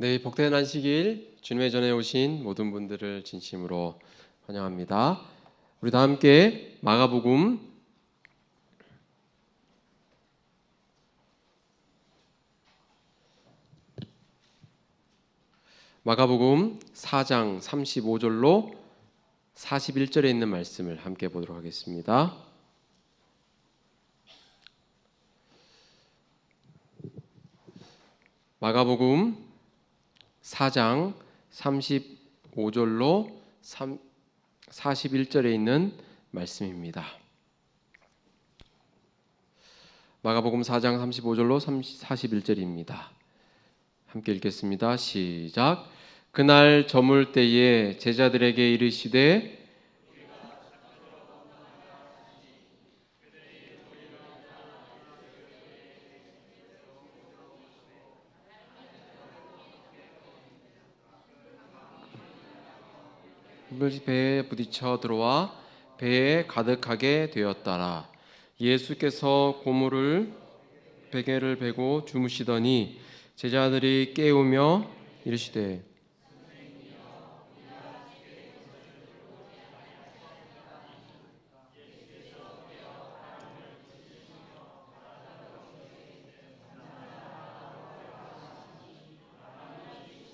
네, 복된 안식일 주님의 전에 오신 모든 분들을 진심으로 환영합니다. 우리 다 함께 마가복음 4장 35절로 41절에 있는 말씀을 함께 보도록 하겠습니다. 마가복음 4장 35절로 41절에 있는 말씀입니다. 마가복음 4장 35절로 41절입니다. 함께 읽겠습니다. 시작. 그날 저물 때에 제자들에게 이르시되 배에 부딪혀 들어와 배에 가득하게 되었더라. 예수께서 고물을 베개를 베고 주무시더니 제자들이 깨우며 이르시되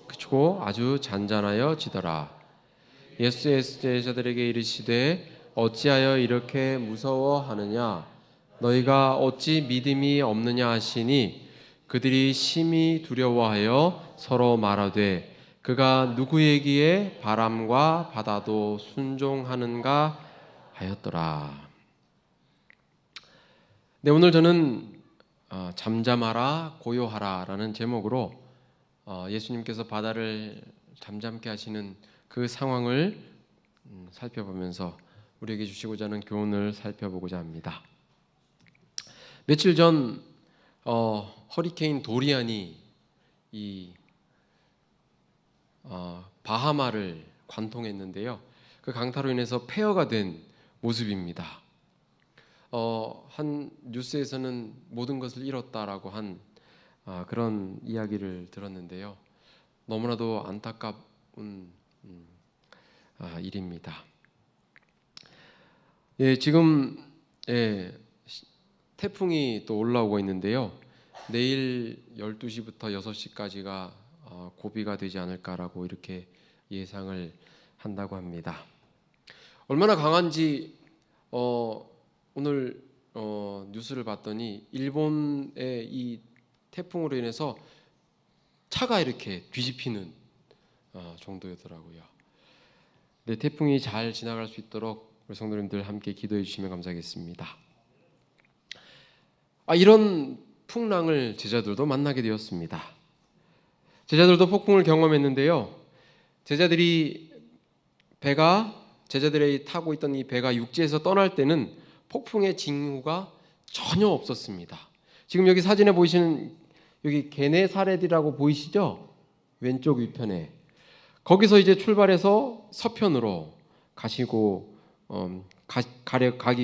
그치고 아주 잔잔하여 지더라. 예수의 제자들에게 이르시되 어찌하여 이렇게 무서워하느냐? 너희가 어찌 믿음이 없느냐 하시니 그들이 심히 두려워하여 서로 말하되 그가 누구에게 바람과 바다도 순종하는가 하였더라. 네, 오늘 저는 잠잠하라 고요하라 라는 제목으로 예수님께서 바다를 잠잠케 하시는 그 상황을 살펴보면서 우리에게 주시고자 하는 교훈을 살펴보고자 합니다. 며칠 전 허리케인 도리안이 이 바하마를 관통했는데요. 그 강타로 인해서 폐허가 된 모습입니다. 한 뉴스에서는 모든 것을 잃었다라고 한 그런 이야기를 들었는데요. 너무나도 안타까운 일입니다. 지금 태풍이 또 올라오고 있는데요. 내일 12시부터 6시까지가 고비가 되지 않을까라고 이렇게 예상을 한다고 합니다. 얼마나 강한지 오늘 뉴스를 봤더니 일본의 이 태풍으로 인해서 차가 이렇게 뒤집히는 정도였더라고요. 네, 태풍이 잘 지나갈 수 있도록 우리 성도님들 함께 기도해 주시면 감사하겠습니다. 이런 풍랑을 제자들도 만나게 되었습니다. 제자들도 폭풍을 경험했는데요. 제자들이 타고 있던 이 배가 육지에서 떠날 때는 폭풍의 징후가 전혀 없었습니다. 지금 여기 사진에 보이시는 여기 게네사렛이라고 보이시죠? 왼쪽 위편에 거기서 이제 출발해서 서편으로 가기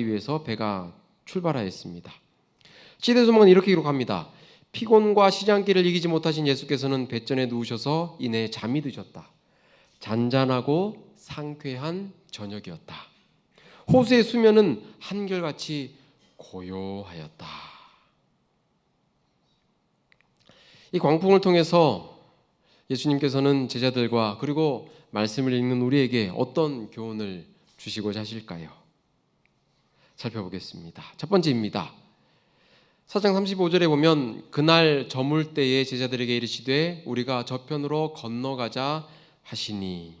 위해서 배가 출발하였습니다. 시대소망은 이렇게 기록합니다. 피곤과 시장길을 이기지 못하신 예수께서는 배전에 누우셔서 이내 잠이 드셨다. 잔잔하고 상쾌한 저녁이었다. 호수의 수면은 한결같이 고요하였다. 이 광풍을 통해서 예수님께서는 제자들과 그리고 말씀을 읽는 우리에게 어떤 교훈을 주시고자 하실까요? 살펴보겠습니다. 첫 번째입니다. 4장 35절에 보면 그날 저물 때에 제자들에게 이르시되 우리가 저편으로 건너가자 하시니,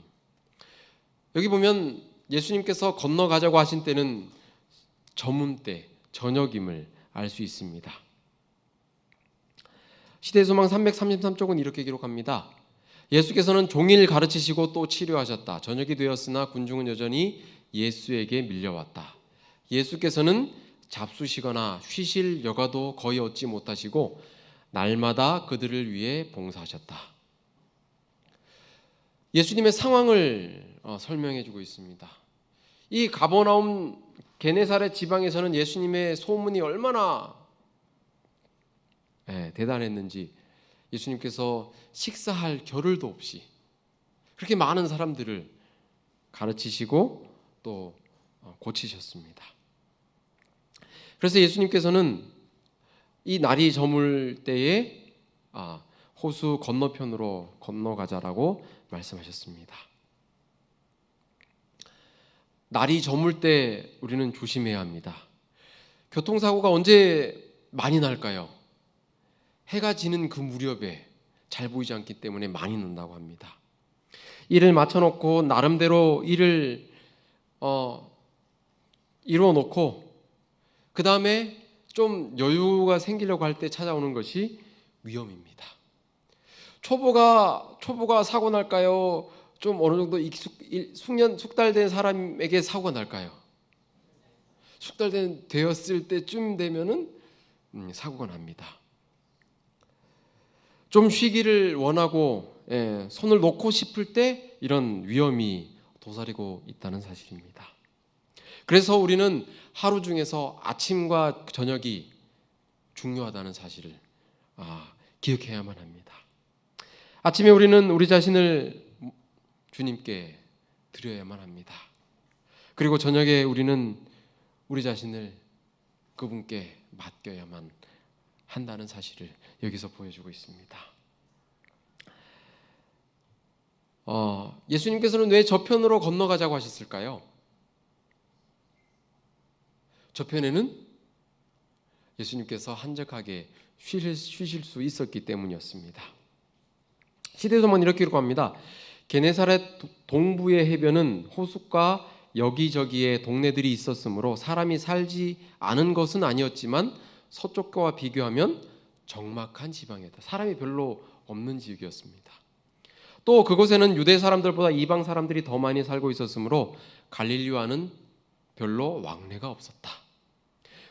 여기 보면 예수님께서 건너가자고 하신 때는 저문 때, 저녁임을 알 수 있습니다. 시대소망 333쪽은 이렇게 기록합니다. 예수께서는 종일 가르치시고 또 치료하셨다. 저녁이 되었으나 군중은 여전히 예수에게 밀려왔다. 예수께서는 잡수시거나 쉬실 여가도 거의 얻지 못하시고 날마다 그들을 위해 봉사하셨다. 예수님의 상황을 설명해 주고 있습니다. 이 가버나움 게네사렛 지방에서는 예수님의 소문이 얼마나 대단했는지 예수님께서 식사할 겨를도 없이 그렇게 많은 사람들을 가르치시고 또 고치셨습니다. 그래서 예수님께서는 이 날이 저물 때에 호수 건너편으로 건너가자라고 말씀하셨습니다. 날이 저물 때 우리는 조심해야 합니다. 교통사고가 언제 많이 날까요? 해가 지는 그 무렵에 잘 보이지 않기 때문에 많이 난다고 합니다. 일을 맞춰놓고 나름대로 일을 이루어놓고 그 다음에 좀 여유가 생기려고 할 때 찾아오는 것이 위험입니다. 초보가 사고 날까요? 좀 어느 정도 숙달된 사람에게 사고가 날까요? 되었을 때쯤 되면은 사고가 납니다. 좀 쉬기를 원하고 손을 놓고 싶을 때 이런 위험이 도사리고 있다는 사실입니다. 그래서 우리는 하루 중에서 아침과 저녁이 중요하다는 사실을 기억해야만 합니다. 아침에 우리는 우리 자신을 주님께 드려야만 합니다. 그리고 저녁에 우리는 우리 자신을 그분께 맡겨야만 한다는 사실을 여기서 보여주고 있습니다. 예수님께서는 왜 저편으로 건너가자고 하셨을까요? 저편에는 예수님께서 한적하게 쉬실 수 있었기 때문이었습니다. 시대서만 이렇게 기록합니다. 게네사렛 동부의 해변은 호숫가 여기저기에 동네들이 있었으므로 사람이 살지 않은 것은 아니었지만 서쪽과 비교하면 적막한 지방이었다. 사람이 별로 없는 지역이었습니다. 또 그곳에는 유대 사람들보다 이방 사람들이 더 많이 살고 있었으므로 갈릴리와는 별로 왕래가 없었다.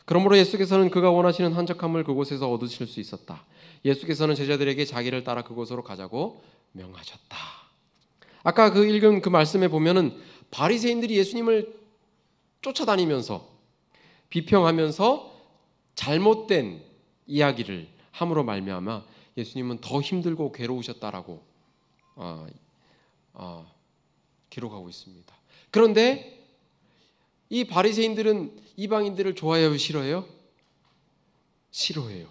그러므로 예수께서는 그가 원하시는 한적함을 그곳에서 얻으실 수 있었다. 예수께서는 제자들에게 자기를 따라 그곳으로 가자고 명하셨다. 아까 그 읽은 그 말씀에 보면은 바리새인들이 예수님을 쫓아다니면서 비평하면서 잘못된 이야기를 함으로 말미암아 예수님은 더 힘들고 괴로우셨다라고 기록하고 있습니다. 그런데 이 바리새인들은 이방인들을 좋아해요, 싫어해요? 싫어해요.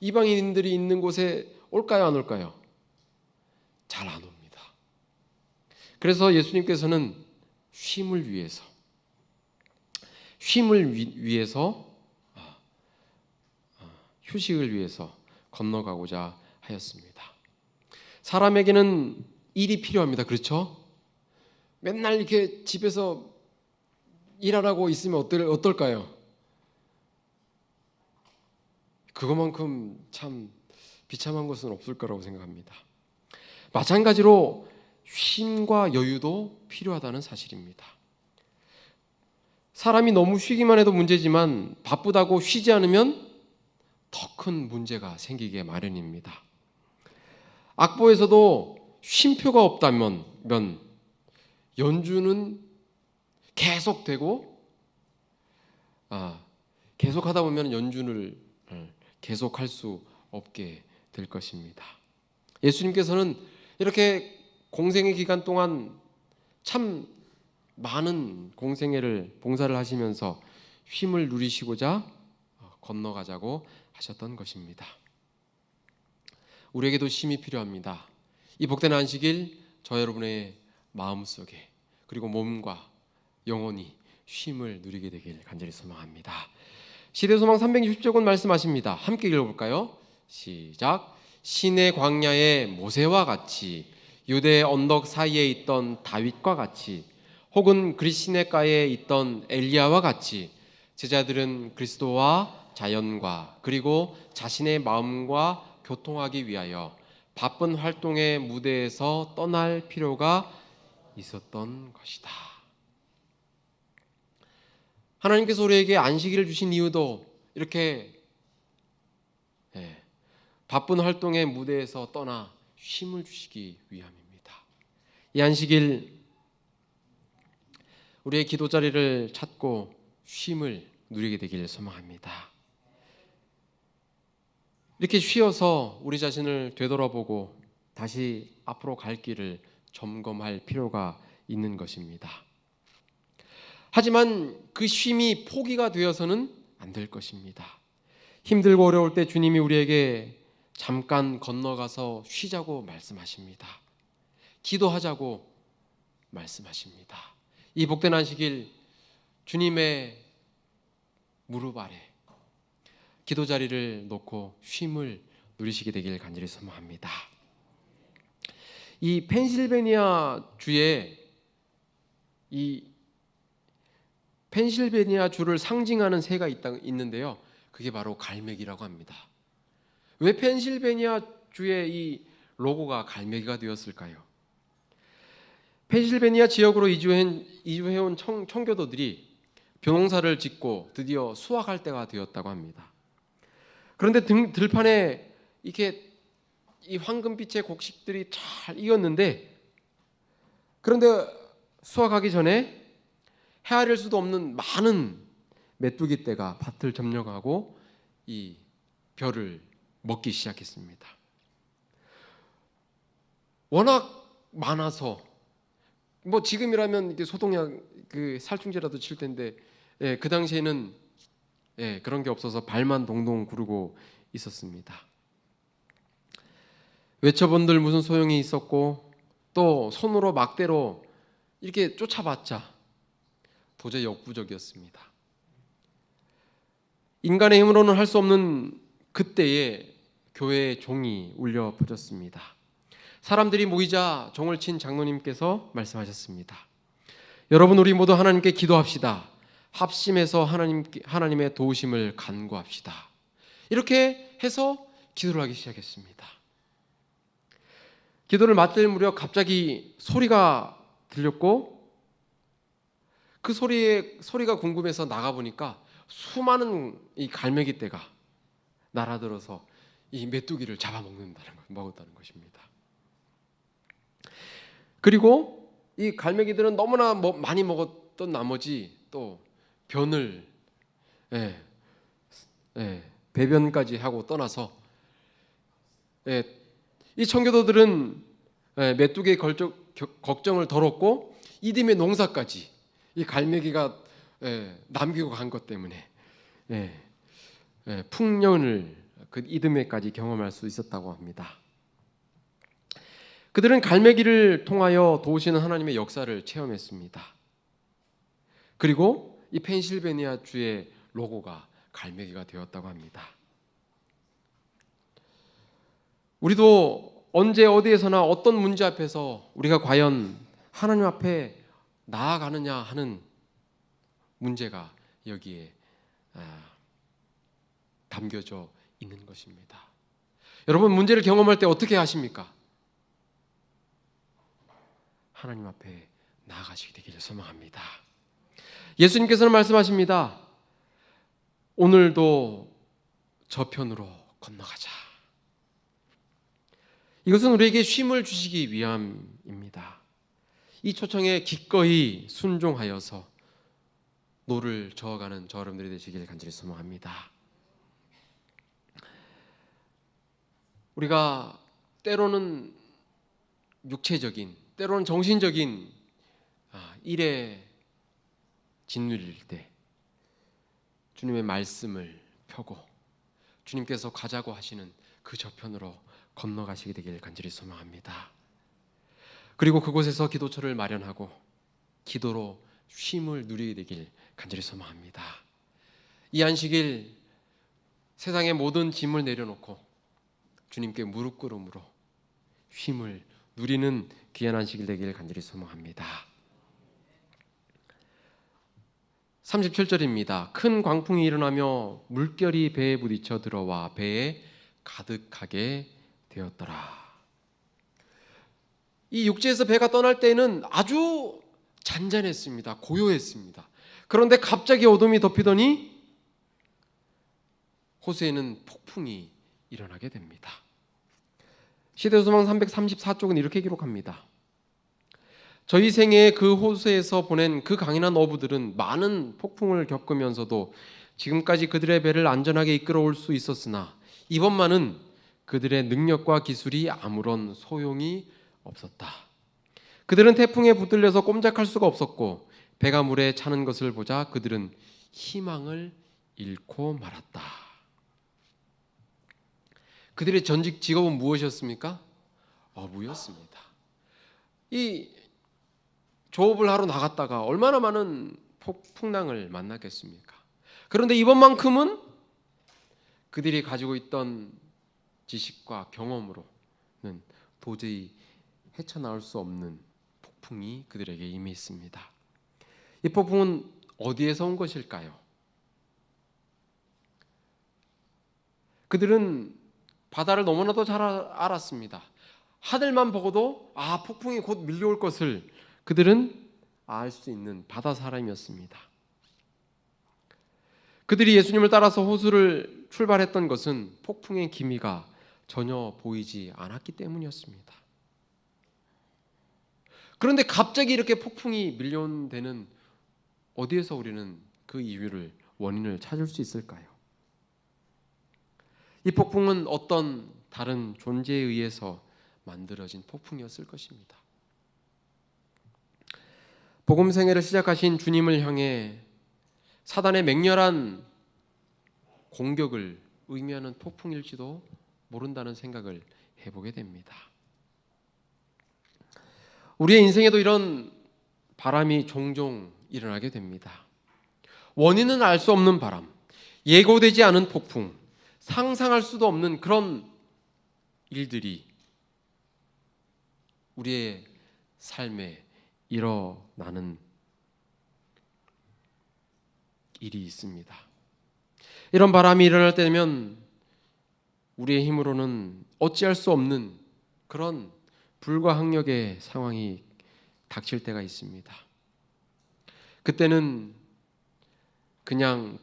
이방인들이 있는 곳에 올까요, 안 올까요? 잘 안 옵니다. 그래서 예수님께서는 쉼을 위해서 휴식을 위해서 건너가고자 하였습니다. 사람에게는 일이 필요합니다. 그렇죠? 맨날 이렇게 집에서 일하라고 있으면 어떨까요? 그것만큼 참 비참한 것은 없을 거라고 생각합니다. 마찬가지로 쉼과 여유도 필요하다는 사실입니다. 사람이 너무 쉬기만 해도 문제지만 바쁘다고 쉬지 않으면 더 큰 문제가 생기게 마련입니다. 악보에서도 쉼표가 없다면 연주는 계속되고 계속하다 보면 연주를 계속할 수 없게 될 것입니다. 예수님께서는 이렇게 공생의 기간 동안 참 많은 공생애를 봉사를 하시면서 쉼을 누리시고자 건너가자고 하셨던 것입니다. 우리에게도 쉼이 필요합니다. 이 복된 안식일 저 여러분의 마음속에 그리고 몸과 영혼이 쉼을 누리게 되길 간절히 소망합니다. 시대소망 360쪽은 말씀하십니다. 함께 읽어볼까요? 시작. 시내 광야의 모세와 같이 유대 언덕 사이에 있던 다윗과 같이 혹은 그리시네가에 있던 엘리야와 같이 제자들은 그리스도와 자연과 그리고 자신의 마음과 교통하기 위하여 바쁜 활동의 무대에서 떠날 필요가 있었던 것이다. 하나님께서 우리에게 안식일을 주신 이유도 이렇게 바쁜 활동의 무대에서 떠나 쉼을 주시기 위함입니다. 이 안식일 우리의 기도 자리를 찾고 쉼을 누리게 되기를 소망합니다. 이렇게 쉬어서 우리 자신을 되돌아보고 다시 앞으로 갈 길을 점검할 필요가 있는 것입니다. 하지만 그 쉼이 포기가 되어서는 안 될 것입니다. 힘들고 어려울 때 주님이 우리에게 잠깐 건너가서 쉬자고 말씀하십니다. 기도하자고 말씀하십니다. 이 복된 안식일 주님의 무릎 아래 기도 자리를 놓고 쉼을 누리시게 되길 간절히 소망합니다. 이 펜실베니아 주에 이 펜실베니아 주를 상징하는 새가 있는데요. 그게 바로 갈매기라고 합니다. 왜 펜실베니아 주의 이 로고가 갈매기가 되었을까요? 펜실베니아 지역으로 이주해온 청교도들이 벼농사를 짓고 드디어 수확할 때가 되었다고 합니다. 그런데 들판에 이렇게 이 황금빛의 곡식들이 잘 익었는데, 그런데 수확하기 전에 헤아릴 수도 없는 많은 메뚜기 떼가 밭을 점령하고 이 벼를 먹기 시작했습니다. 워낙 많아서 지금이라면 이게 소독약 그 살충제라도 칠 텐데, 그 당시에는 그런 게 없어서 발만 동동 구르고 있었습니다. 외쳐본들 무슨 소용이 있었고, 또 손으로 막대로 이렇게 쫓아봤자 도저히 역부족이었습니다. 인간의 힘으로는 할 수 없는 그때에 교회의 종이 울려 퍼졌습니다. 사람들이 모이자 종을 친 장로님께서 말씀하셨습니다. 여러분, 우리 모두 하나님께 기도합시다. 합심해서 하나님의 도우심을 간구합시다. 이렇게 해서 기도를 하기 시작했습니다. 기도를 맡을 무렵 갑자기 소리가 들렸고, 그 소리가 궁금해서 나가보니까 수많은 이 갈매기 떼가 날아들어서 이 메뚜기를 먹었다는 것입니다. 그리고 이 갈매기들은 너무나 많이 먹었던 나머지 또 변을 배변까지 하고 떠나서 이 청교도들은 메뚜기의 걱정을 덜었고 이듬해 농사까지 이 갈매기가 남기고 간 것 때문에 풍년을 그 이듬해까지 경험할 수 있었다고 합니다. 그들은 갈매기를 통하여 도우시는 하나님의 역사를 체험했습니다. 그리고 이 펜실베니아 주의 로고가 갈매기가 되었다고 합니다. 우리도 언제 어디에서나 어떤 문제 앞에서 우리가 과연 하나님 앞에 나아가느냐 하는 문제가 여기에 담겨져 있는 것입니다. 여러분, 문제를 경험할 때 어떻게 하십니까? 하나님 앞에 나아가시게 되기를 소망합니다. 예수님께서는 말씀하십니다. 오늘도 저편으로 건너가자. 이것은 우리에게 쉼을 주시기 위함입니다. 이 초청에 기꺼이 순종하여서 노를 저어가는 저 여러분들이 되시길 간절히 소망합니다. 우리가 때로는 육체적인, 때로는 정신적인 일에 짓눌릴 때 주님의 말씀을 펴고 주님께서 가자고 하시는 그 저편으로 건너가시게 되길 간절히 소망합니다. 그리고 그곳에서 기도처를 마련하고 기도로 쉼을 누리게 되길 간절히 소망합니다. 이 안식일 세상의 모든 짐을 내려놓고 주님께 무릎 꿇음으로 쉼을 누리는 귀한 안식일 되길 간절히 소망합니다. 37절입니다. 큰 광풍이 일어나며 물결이 배에 부딪혀 들어와 배에 가득하게 되었더라. 이 육지에서 배가 떠날 때는 아주 잔잔했습니다. 고요했습니다. 그런데 갑자기 어둠이 덮이더니 호수에는 폭풍이 일어나게 됩니다. 시대소망 334쪽은 이렇게 기록합니다. 저희 생애에 그 호수에서 보낸 그 강인한 어부들은 많은 폭풍을 겪으면서도 지금까지 그들의 배를 안전하게 이끌어올 수 있었으나 이번만은 그들의 능력과 기술이 아무런 소용이 없었다. 그들은 태풍에 붙들려서 꼼짝할 수가 없었고 배가 물에 차는 것을 보자 그들은 희망을 잃고 말았다. 그들의 전직 직업은 무엇이었습니까? 어부였습니다. 이 조업을 하러 나갔다가 얼마나 많은 풍랑을 만났겠습니까? 그런데 이번만큼은 그들이 가지고 있던 지식과 경험으로는 도저히 헤쳐나올 수 없는 폭풍이 그들에게 임했습니다. 이 폭풍은 어디에서 온 것일까요? 그들은 바다를 너무나도 잘 알았습니다. 하늘만 보고도 폭풍이 곧 밀려올 것을 그들은 알 수 있는 바다 사람이었습니다. 그들이 예수님을 따라서 호수를 출발했던 것은 폭풍의 기미가 전혀 보이지 않았기 때문이었습니다. 그런데 갑자기 이렇게 폭풍이 밀려온 데는 어디에서 우리는 그 이유를, 원인을 찾을 수 있을까요? 이 폭풍은 어떤 다른 존재에 의해서 만들어진 폭풍이었을 것입니다. 복음 생애를 시작하신 주님을 향해 사단의 맹렬한 공격을 의미하는 폭풍일지도 모른다는 생각을 해보게 됩니다. 우리의 인생에도 이런 바람이 종종 일어나게 됩니다. 원인은 알 수 없는 바람, 예고되지 않은 폭풍, 상상할 수도 없는 그런 일들이 우리의 삶에 일어나는 일이 있습니다. 이런 바람이 일어날 때면 우리의 힘으로는 어찌할 수 없는 그런 불가항력의 상황이 닥칠 때가 있습니다. 그때는 그냥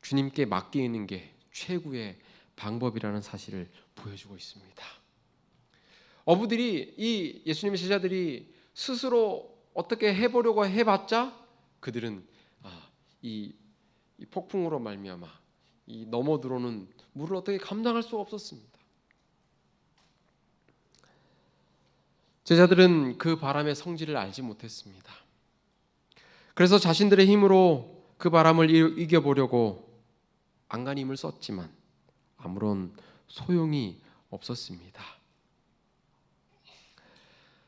주님께 맡기는 게 최고의 방법이라는 사실을 보여주고 있습니다. 어부들이, 이 예수님의 제자들이 스스로 어떻게 해보려고 해봤자 그들은 이 폭풍으로 말미암아 이 넘어 들어오는 물을 어떻게 감당할 수가 없었습니다. 제자들은 그 바람의 성질을 알지 못했습니다. 그래서 자신들의 힘으로 그 바람을 이겨보려고 안간힘을 썼지만 아무런 소용이 없었습니다.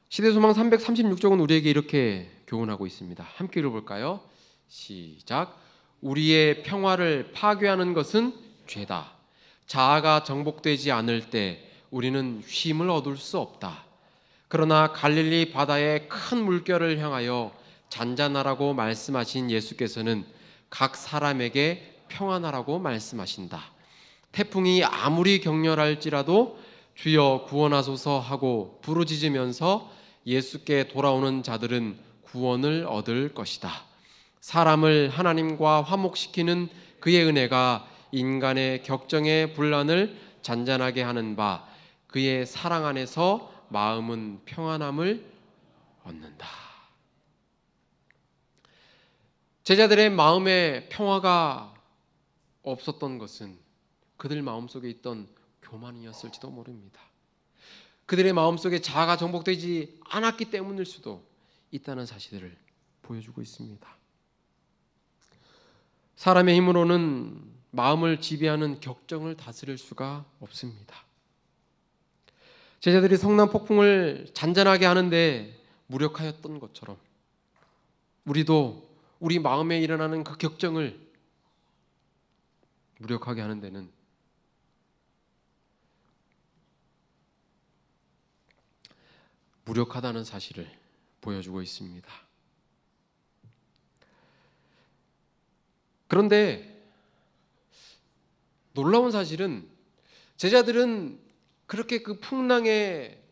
시대소망 336쪽은 우리에게 이렇게 교훈하고 있습니다. 함께 읽어볼까요? 시작. 우리의 평화를 파괴하는 것은 죄다. 자아가 정복되지 않을 때 우리는 쉼을 얻을 수 없다. 그러나 갈릴리 바다의 큰 물결을 향하여 잔잔하라고 말씀하신 예수께서는 각 사람에게 평안하라고 말씀하신다. 태풍이 아무리 격렬할지라도 주여 구원하소서 하고 부르짖으면서 예수께 돌아오는 자들은 구원을 얻을 것이다. 사람을 하나님과 화목시키는 그의 은혜가 인간의 격정의 분란을 잔잔하게 하는 바 그의 사랑 안에서 마음은 평안함을 얻는다. 제자들의 마음에 평화가 없었던 것은 그들 마음속에 있던 교만이었을지도 모릅니다. 그들의 마음속에 자아가 정복되지 않았기 때문일 수도 있다는 사실을 보여주고 있습니다. 사람의 힘으로는 마음을 지배하는 격정을 다스릴 수가 없습니다. 제자들이 성난 폭풍을 잔잔하게 하는데 무력하였던 것처럼 우리도 우리 마음에 일어나는 그 격정을 무력하게 하는 데는 무력하다는 사실을 보여주고 있습니다. 그런데 놀라운 사실은 제자들은 그렇게 그 풍랑에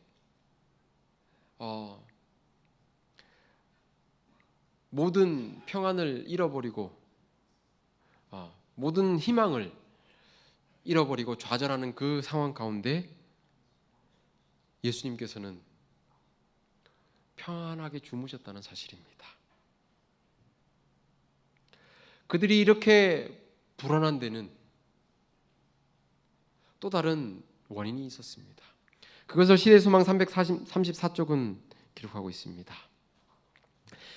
모든 평안을 잃어버리고 모든 희망을 잃어버리고 좌절하는 그 상황 가운데 예수님께서는 평안하게 주무셨다는 사실입니다. 그들이 이렇게 불안한 데는 또 다른 원인이 있었습니다. 그것을 시대소망 334쪽은 기록하고 있습니다.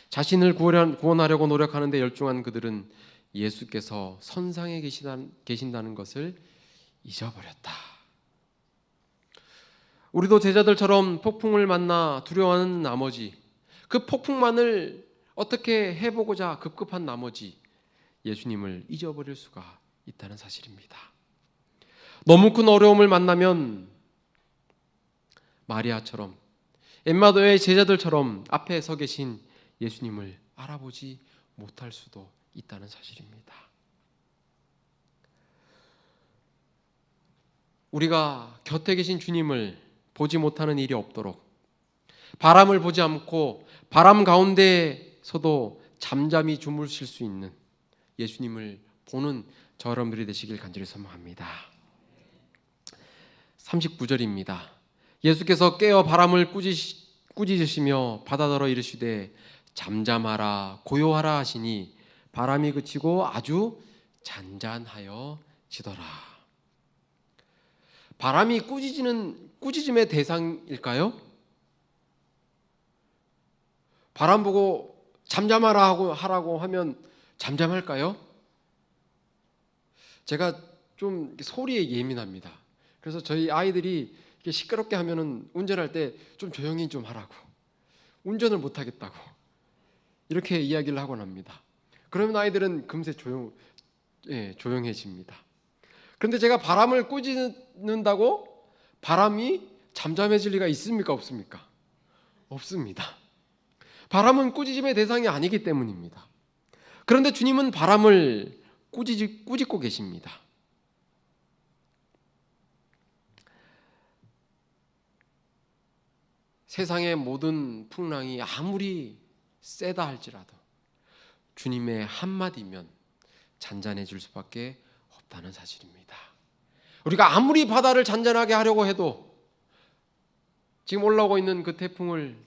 자신을 구원하려고 노력하는 데 열중한 그들은 예수께서 선상에 계신다는 것을 잊어버렸다. 우리도 제자들처럼 폭풍을 만나 두려워하는 나머지, 그 폭풍만을 어떻게 해보고자 급급한 나머지 예수님을 잊어버릴 수가 있다는 사실입니다. 너무 큰 어려움을 만나면 마리아처럼, 엠마오의 제자들처럼 앞에 서 계신 예수님을 알아보지 못할 수도 있다는 사실입니다. 우리가 곁에 계신 주님을 보지 못하는 일이 없도록, 바람을 보지 않고 바람 가운데서도 잠잠히 주무실 수 있는 예수님을 보는 저 여러분들이 되시길 간절히 소망합니다. 39절입니다. 예수께서 깨어 바람을 꾸짖으시며 바다더러 이르시되 잠잠하라 고요하라 하시니 바람이 그치고 아주 잔잔하여지더라. 바람이 꾸짖음의 대상일까요? 바람 보고 잠잠하라 하라고 하면 잠잠할까요? 제가 좀 소리에 예민합니다. 그래서 저희 아이들이 이렇게 시끄럽게 하면은 운전할 때 좀 조용히 좀 하라고, 운전을 못 하겠다고 이렇게 이야기를 하곤 합니다. 그러면 아이들은 금세 조용해집니다. 그런데 제가 바람을 꾸짖는다고 바람이 잠잠해질 리가 있습니까? 없습니까? 없습니다. 바람은 꾸짖음의 대상이 아니기 때문입니다. 그런데 주님은 바람을 꾸짖고 계십니다. 세상의 모든 풍랑이 아무리 세다 할지라도 주님의 한마디면 잔잔해질 수밖에 없다는 사실입니다. 우리가 아무리 바다를 잔잔하게 하려고 해도 지금 올라오고 있는 그 태풍을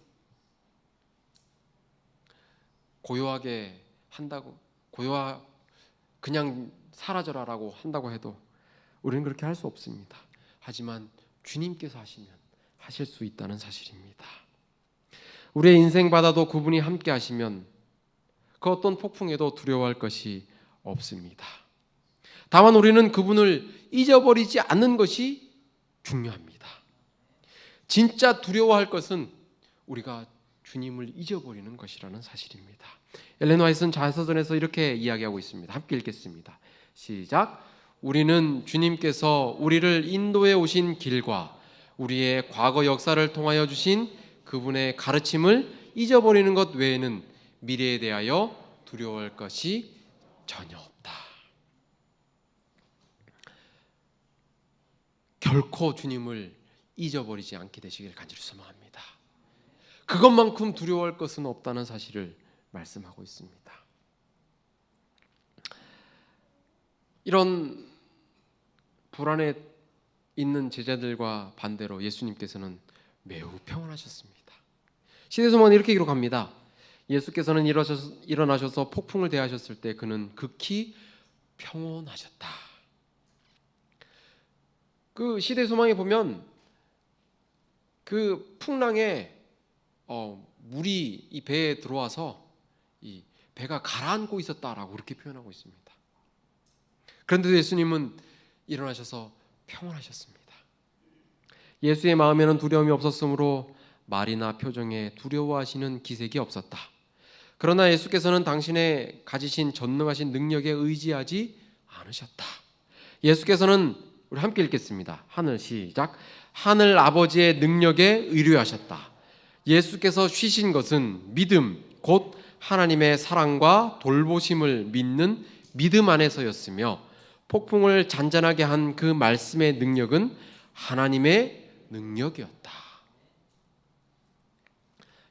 고요하게 한다고, 그냥 사라져라라고 한다고 해도 우리는 그렇게 할 수 없습니다. 하지만 주님께서 하시면 하실 수 있다는 사실입니다. 우리의 인생 바다도 그분이 함께 하시면 그 어떤 폭풍에도 두려워할 것이 없습니다. 다만 우리는 그분을 잊어버리지 않는 것이 중요합니다. 진짜 두려워할 것은 우리가 주님을 잊어버리는 것이라는 사실입니다. 엘렌 화이트는 자서전에서 이렇게 이야기하고 있습니다. 함께 읽겠습니다. 시작. 우리는 주님께서 우리를 인도해 오신 길과 우리의 과거 역사를 통하여 주신 그분의 가르침을 잊어버리는 것 외에는 미래에 대하여 두려워할 것이 전혀 없다. 결코 주님을 잊어버리지 않게 되시길 간절히 소망합니다. 그것만큼 두려워할 것은 없다는 사실을 말씀하고 있습니다. 이런 불안에 있는 제자들과 반대로 예수님께서는 매우 평안하셨습니다. 시대소망은 이렇게 기록합니다. 예수께서는 일어나셔서 폭풍을 대하셨을 때 그는 극히 평온하셨다. 그 시대소망에 보면 그 풍랑에 물이 이 배에 들어와서 이 배가 가라앉고 있었다라고 그렇게 표현하고 있습니다. 그런데도 예수님은 일어나셔서 평온하셨습니다. 예수의 마음에는 두려움이 없었으므로 말이나 표정에 두려워하시는 기색이 없었다. 그러나 예수께서는 당신의 가지신 전능하신 능력에 의지하지 않으셨다. 예수께서는 우리 함께 읽겠습니다. 하늘 시작. 하늘 아버지의 능력에 의뢰하셨다. 예수께서 쉬신 것은 믿음, 곧 하나님의 사랑과 돌보심을 믿는 믿음 안에서였으며 폭풍을 잔잔하게 한 그 말씀의 능력은 하나님의 능력이었다.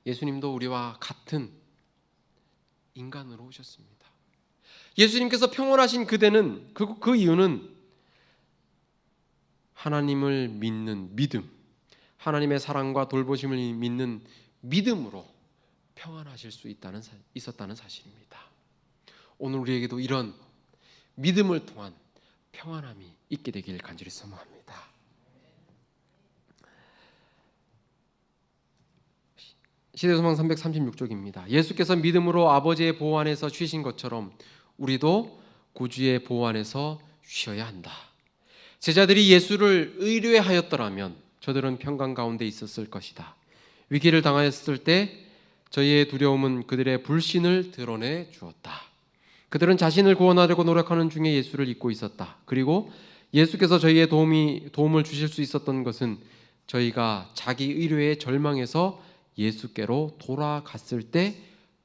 예수님도 우리와 같은 인간으로 오셨습니다. 예수님께서 평온하신 그대는 그 이유는 하나님을 믿는 믿음, 하나님의 사랑과 돌보심을 믿는 믿음으로 평안하실 수 있었다는 사실입니다. 오늘 우리에게도 이런 믿음을 통한 평안함이 있게 되길 간절히 소망합니다. 시대소망 336쪽입니다. 예수께서 믿음으로 아버지의 보호 안에서 쉬신 것처럼 우리도 구주의 보호 안에서 쉬어야 한다. 제자들이 예수를 의뢰하였더라면 저들은 평강 가운데 있었을 것이다. 위기를 당하였을 때 저희의 두려움은 그들의 불신을 드러내 주었다. 그들은 자신을 구원하려고 노력하는 중에 예수를 잊고 있었다. 그리고 예수께서 저희의 도움을 주실 수 있었던 것은 저희가 자기 의뢰에 절망해서 예수께로 돌아갔을 때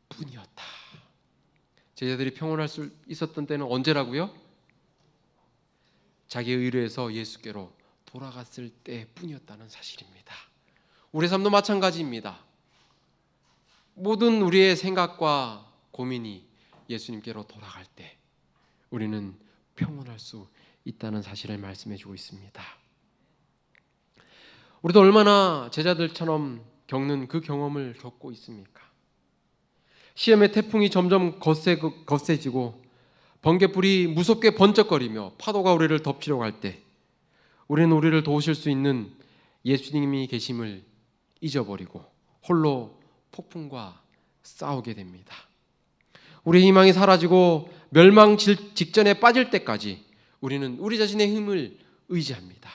뿐이었다. 제자들이 평온할 수 있었던 때는 언제라고요? 자기 의뢰에서 예수께로 돌아갔을 때 뿐이었다는 사실입니다. 우리의 삶도 마찬가지입니다. 모든 우리의 생각과 고민이 예수님께로 돌아갈 때 우리는 평온할 수 있다는 사실을 말씀해 주고 있습니다. 우리도 얼마나 제자들처럼 겪는 그 경험을 겪고 있습니까? 시험의 태풍이 점점 거세지고 번갯불이 무섭게 번쩍거리며 파도가 우리를 덮치려고 할 때 우리는 우리를 도우실 수 있는 예수님이 계심을 잊어버리고 홀로 폭풍과 싸우게 됩니다. 우리의 희망이 사라지고 멸망 직전에 빠질 때까지 우리는 우리 자신의 힘을 의지합니다.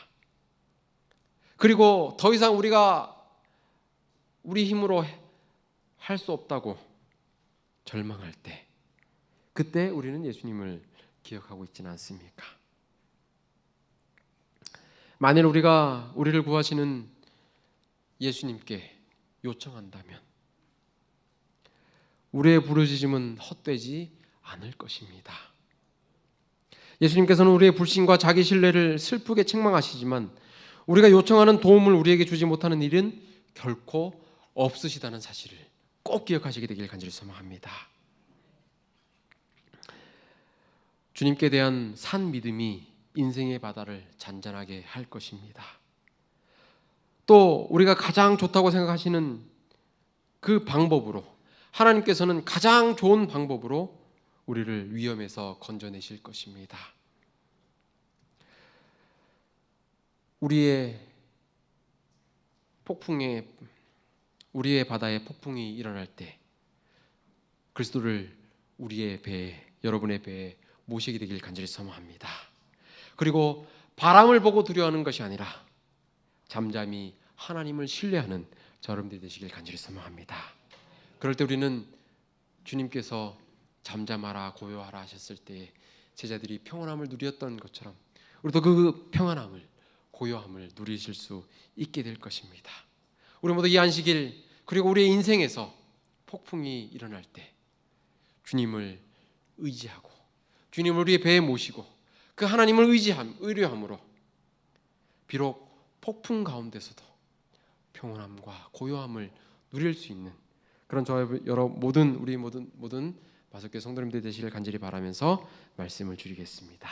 그리고 더 이상 우리가 우리 힘으로 할 수 없다고 절망할 때 그때 우리는 예수님을 기억하고 있지는 않습니까? 만일 우리가 우리를 구하시는 예수님께 요청한다면 우리의 부르짖음은 헛되지 않을 것입니다. 예수님께서는 우리의 불신과 자기 신뢰를 슬프게 책망하시지만 우리가 요청하는 도움을 우리에게 주지 못하는 일은 결코 없으시다는 사실을 꼭 기억하시게 되길 간절히 소망합니다. 주님께 대한 산 믿음이 인생의 바다를 잔잔하게 할 것입니다. 또 우리가 가장 좋다고 생각하시는 그 방법으로 하나님께서는 가장 좋은 방법으로 우리를 위험에서 건져내실 것입니다. 우리의 바다에 폭풍이 일어날 때 그리스도를 우리의 배에, 여러분의 배에 모시게 되길 간절히 소망합니다. 그리고 바람을 보고 두려워하는 것이 아니라 잠잠히 하나님을 신뢰하는 여러분들이 되시길 간절히 소망합니다. 그럴 때 우리는 주님께서 잠잠하라 고요하라 하셨을 때 제자들이 평안함을 누렸던 것처럼 우리도 그 평안함을 고요함을 누리실 수 있게 될 것입니다. 우리 모두 이 안식일 그리고 우리의 인생에서 폭풍이 일어날 때 주님을 의지하고 주님을 우리의 배에 모시고 그 하나님을 의뢰함으로 비록 폭풍 가운데서도 평온함과 고요함을 누릴 수 있는 그런 우리 모든 마석교회 성도님들 되시길 간절히 바라면서 말씀을 드리겠습니다.